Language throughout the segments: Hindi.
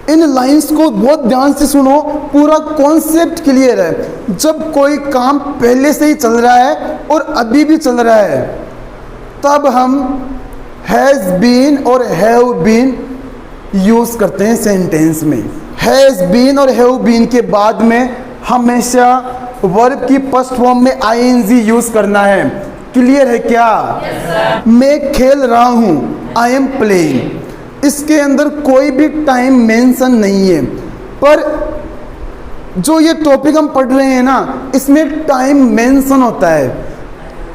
इन लाइंस को बहुत ध्यान से सुनो, पूरा कॉन्सेप्ट क्लियर है। जब कोई काम पहले से ही चल रहा है और अभी भी चल रहा है, तब हम हैज़ बीन और हैव बीन यूज़ करते हैं सेंटेंस में। हैज़ बीन और हैव बीन के बाद में हमेशा वर्ब की फर्स्ट फॉर्म में आईएनजी यूज़ करना है। क्लियर है क्या? yes, मैं खेल रहा हूँ, आई एम प्लेइंग। इसके अंदर कोई भी टाइम मेंशन नहीं है, पर जो ये टॉपिक हम पढ़ रहे हैं ना, इसमें टाइम मेंशन होता है।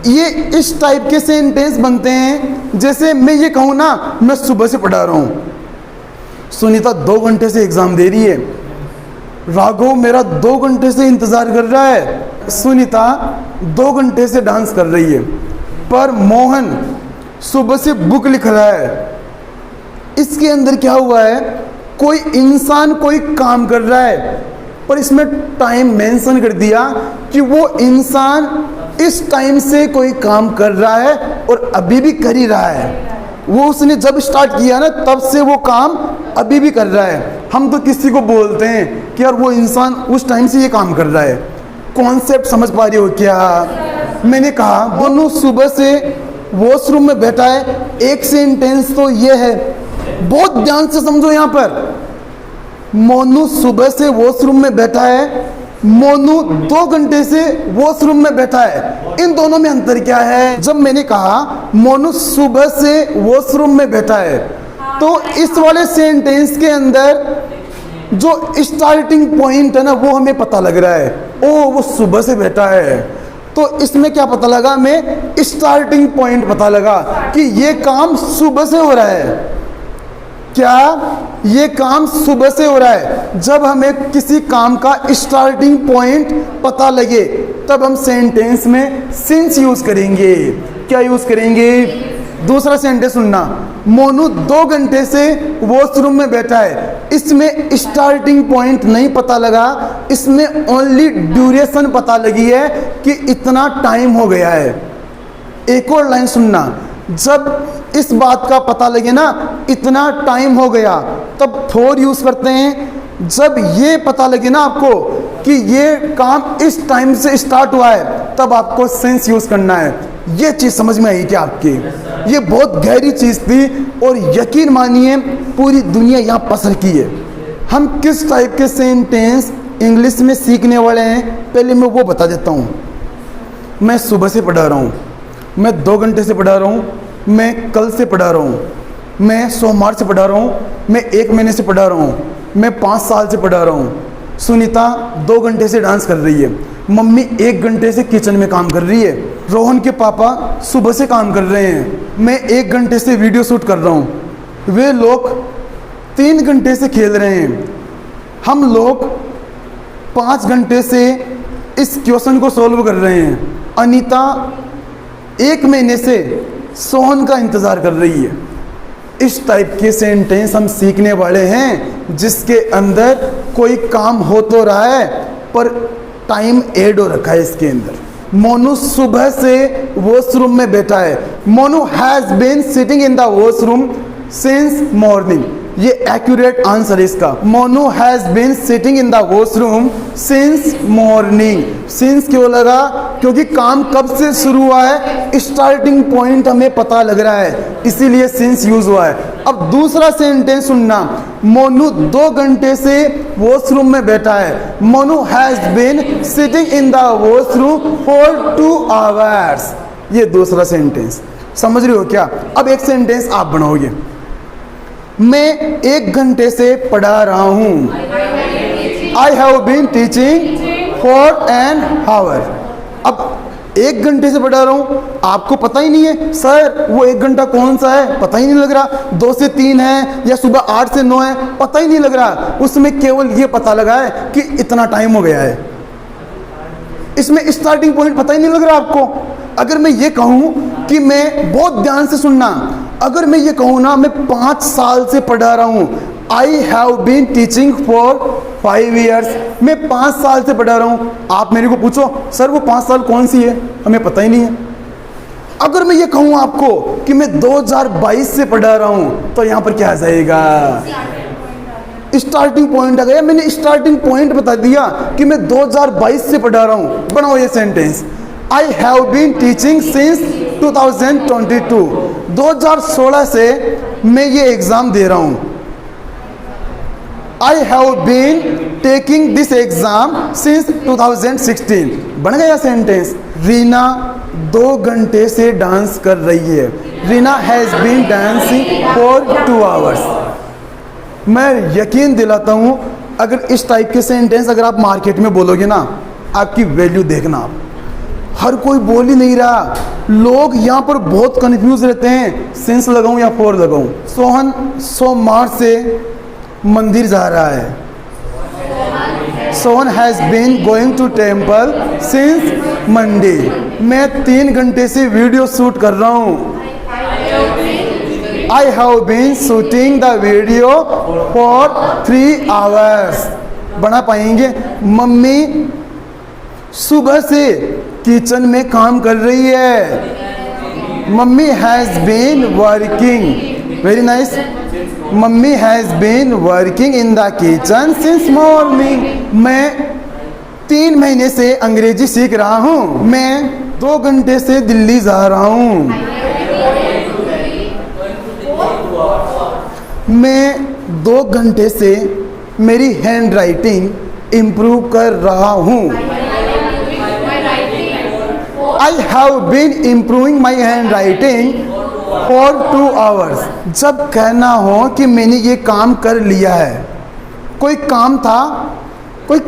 ये इस टाइप के सेंटेंस बनते हैं, जैसे मैं ये कहूँ ना, मैं सुबह से पढ़ा रहा हूँ, सुनीता 2 घंटे से एग्ज़ाम दे रही है, राघव मेरा 2 घंटे से इंतज़ार कर रहा है, सुनीता 2 घंटे से डांस कर रही है, पर मोहन सुबह से बुक लिख रहा है। इसके अंदर क्या हुआ है, कोई इंसान कोई काम कर रहा है, पर इसमें टाइम मेंशन कर दिया कि वो इंसान इस टाइम से कोई काम कर रहा है और अभी भी कर ही रहा है। वो उसने जब स्टार्ट किया ना, तब से वो काम अभी भी कर रहा है। हम तो किसी को बोलते हैं कि यार वो इंसान उस टाइम से ये काम कर रहा है। कॉन्सेप्ट समझ पा रहे हो क्या? मैंने कहा दोनों सुबह से वॉशरूम में बैठा है, एक सेंटेंस तो ये है, बहुत ध्यान से समझो। यहाँ पर मोनू सुबह से वॉशरूम में बैठा है, मोनू 2 घंटे से वॉशरूम में बैठा है। इन दोनों में अंतर क्या है? जब मैंने कहा मोनू सुबह से वॉशरूम में बैठा है, तो इस वाले सेंटेंस के अंदर जो स्टार्टिंग पॉइंट है ना, वो हमें पता लग रहा है, ओ वो सुबह से बैठा है। तो इसमें क्या पता लगा? हमें स्टार्टिंग पॉइंट पता लगा कि ये काम सुबह से हो रहा है। क्या ये काम सुबह से हो रहा है? जब हमें किसी काम का स्टार्टिंग पॉइंट पता लगे, तब हम सेंटेंस में सिंस यूज करेंगे। क्या यूज करेंगे? दूसरा सेंटेंस सुनना, मोनू 2 घंटे से वॉशरूम में बैठा है। इसमें स्टार्टिंग पॉइंट नहीं पता लगा, इसमें ओनली ड्यूरेशन पता लगी है कि इतना टाइम हो गया है। एक और लाइन सुनना, जब इस बात का पता लगे ना इतना टाइम हो गया, तब फॉर यूज़ करते हैं। जब ये पता लगे ना आपको कि ये काम इस टाइम से स्टार्ट हुआ है, तब आपको सिंस यूज़ करना है। ये चीज़ समझ में आई क्या आपकी? ये बहुत गहरी चीज़ थी और यकीन मानिए पूरी दुनिया यहाँ पसर की है। हम किस टाइप के सेंटेंस इंग्लिश में सीखने वाले हैं, पहले मैं वो बता देता हूँ। मैं सुबह से पढ़ा रहा हूँ, मैं 2 घंटे से पढ़ा रहा हूँ, मैं कल से पढ़ा रहा हूँ, मैं सोमवार से पढ़ा रहा हूँ, मैं 1 महीने से पढ़ा रहा हूँ, मैं 5 साल से पढ़ा रहा हूँ। सुनीता 2 घंटे से डांस कर रही है, मम्मी 1 घंटे से किचन में काम कर रही है, रोहन के पापा सुबह से काम कर रहे हैं, मैं 1 घंटे से वीडियो शूट कर रहा हूँ, वे लोग 3 घंटे से खेल रहे हैं, हम लोग 5 घंटे से इस क्वेश्चन को सॉल्व कर रहे हैं, अनीता 1 महीने से सोहन का इंतज़ार कर रही है। इस टाइप के सेंटेंस हम सीखने वाले हैं जिसके अंदर कोई काम हो तो रहा है पर टाइम ऐड हो रखा है इसके अंदर। मोनू सुबह से वॉशरूम में बैठा है, Monu has been sitting in the washroom since morning. ये एक्यूरेट आंसर है इसका। Monu has been sitting in the washroom since morning. Since क्यों लगा? क्योंकि काम कब से शुरू हुआ है, स्टार्टिंग पॉइंट हमें पता लग रहा है, इसीलिए सिंस यूज हुआ है। अब दूसरा सेंटेंस सुनना, मोनू 2 घंटे से वॉशरूम में बैठा है, Monu has been sitting in the washroom for 2 hours. ये दूसरा सेंटेंस समझ रहे हो क्या? अब एक सेंटेंस आप बनाओगे, मैं 1 घंटे से पढ़ा रहा हूँ, I have been teaching for an hour. अब 1 घंटे से पढ़ा रहा हूँ, आपको पता ही नहीं है सर वो 1 घंटा कौन सा है, पता ही नहीं लग रहा, 2 से 3 है या सुबह 8 से 9 है, पता ही नहीं लग रहा। उसमें केवल ये पता लगा है कि इतना टाइम हो गया है, इसमें स्टार्टिंग पॉइंट पता ही नहीं लग रहा आपको। अगर मैं ये कहूँ कि मैं, बहुत ध्यान से सुनना, अगर मैं ये कहूँ ना मैं 5 साल से पढ़ा रहा हूँ, I have been teaching for 5 years, मैं 5 साल से पढ़ा रहा हूँ, आप मेरे को पूछो सर वो 5 साल कौन सी है, हमें पता ही नहीं है। अगर मैं ये कहूँ आपको कि मैं 2022 से पढ़ा रहा हूँ, तो यहाँ पर क्या आ जाएगा? स्टार्टिंग पॉइंट आ गया, मैंने स्टार्टिंग पॉइंट बता दिया कि मैं 2022 से पढ़ा रहा हूँ। बनाओ ये sentence, I have been teaching since 2022, 2016 से मैं ये एग्ज़ाम दे रहा हूँ। I have been taking this exam since 2016, बन गया सेंटेंस। रीना 2 घंटे से डांस कर रही है। Reena has been dancing for 2 hours. मैं यकीन दिलाता हूँ, अगर इस टाइप के सेंटेंस अगर आप मार्केट में बोलोगे ना, आपकी वैल्यू देखना आप। हर कोई बोल ही नहीं रहा, लोग यहाँ पर बहुत कंफ्यूज रहते हैं, सिंस लगाऊं या फॉर लगाऊं। सोहन सोमवार से मंदिर जा रहा है। Sohan has been going to temple since Monday. मैं 3 घंटे से वीडियो शूट कर रहा हूँ। I have been shooting the video for 3 hours। बना पाएंगे। मम्मी सुबह से किचन में काम कर रही है। Mummy has been working, very nice. Mummy has been working in the kitchen since morning. मैं 3 महीने से अंग्रेजी सीख रहा हूँ। मैं 2 घंटे से दिल्ली जा रहा हूँ। मैं 2 घंटे से मेरी हैंड राइटिंग इम्प्रूव कर रहा हूँ। I have been improving my hand writing for 2 hours. जब कहना हो कि मैंने ये काम कर लिया है, कोई काम था, कोई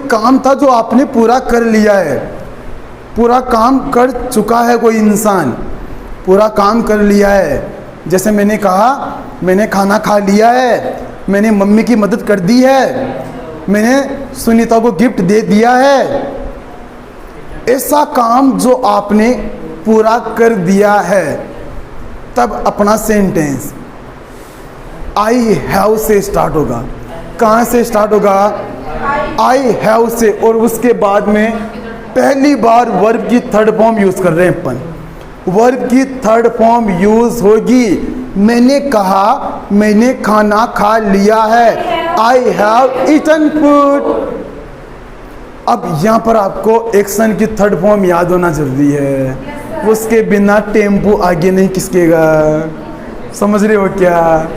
काम था जो आपने पूरा कर लिया है, पूरा काम कर चुका है कोई इंसान, पूरा काम कर लिया है। जैसे मैंने कहा, मैंने खाना खा लिया है, मैंने मम्मी की मदद कर दी है, मैंने सुनीता को गिफ्ट दे दिया है। ऐसा काम जो आपने पूरा कर दिया है, तब अपना सेंटेंस आई हैव से स्टार्ट होगा। कहाँ से स्टार्ट होगा? आई हैव से। और उसके बाद में पहली बार वर्ब की 3rd फॉर्म यूज़ कर रहे हैं अपन। वर्ब की 3rd फॉर्म यूज होगी। मैंने कहा, मैंने खाना खा लिया है। I have eaten food. अब यहाँ पर आपको एक्शन की 3rd फॉर्म याद होना जरूरी है। उसके बिना टेम्पो आगे नहीं खिसकेगा। समझ रहे हो क्या?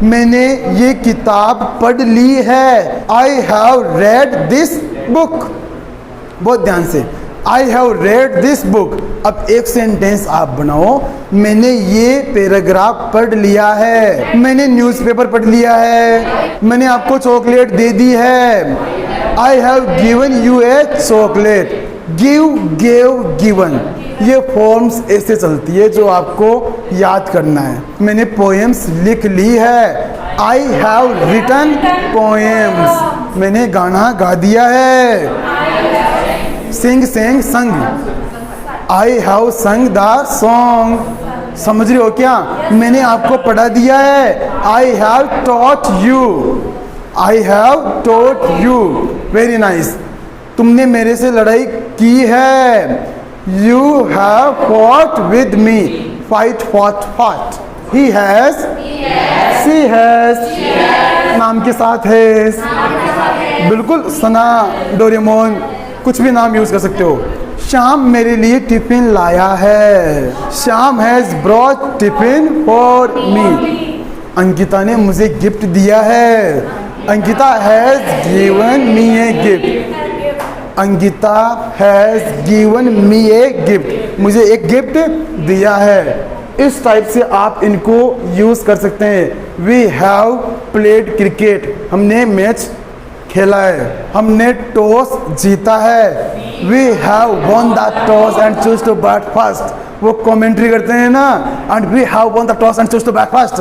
मैंने ये किताब पढ़ ली है। I have read this book. बहुत ध्यान से, I have read this book. अब एक सेंटेंस आप बनाओ, मैंने ये पैराग्राफ पढ़ लिया है, मैंने न्यूज़पेपर पढ़ लिया है, मैंने आपको चॉकलेट दे दी है। I have given U A chocolate. Give, gave, given, ये फॉर्म्स ऐसे चलती है जो आपको याद करना है। मैंने पोएम्स लिख ली है। I have written poems. मैंने गाना गा दिया है। Sing, sang, sung. I have sung the song. समझ रहे हो क्या? मैंने आपको पढ़ा दिया है। I have taught you. I have taught you. Very nice. तुमने मेरे से लड़ाई की है। You have fought with me. Fight, fought, fought. He has, she has, नाम के साथ है। बिल्कुल, सना, डोरेमोन, कुछ भी नाम यूज कर सकते हो। श्याम मेरे लिए टिफिन लाया है। Shyam has brought tiffin for me. Ankita ने मुझे गिफ्ट दिया है। Ankita has given me a gift. Ankita has given me a gift. मुझे एक गिफ्ट दिया है। इस टाइप से आप इनको यूज कर सकते हैं। We have played cricket. हमने मैच खेला है। हमने टॉस जीता है। We have won the toss and choose to bat first. वो कमेंट्री करते हैं ना, and we have won the toss and choose to bat first.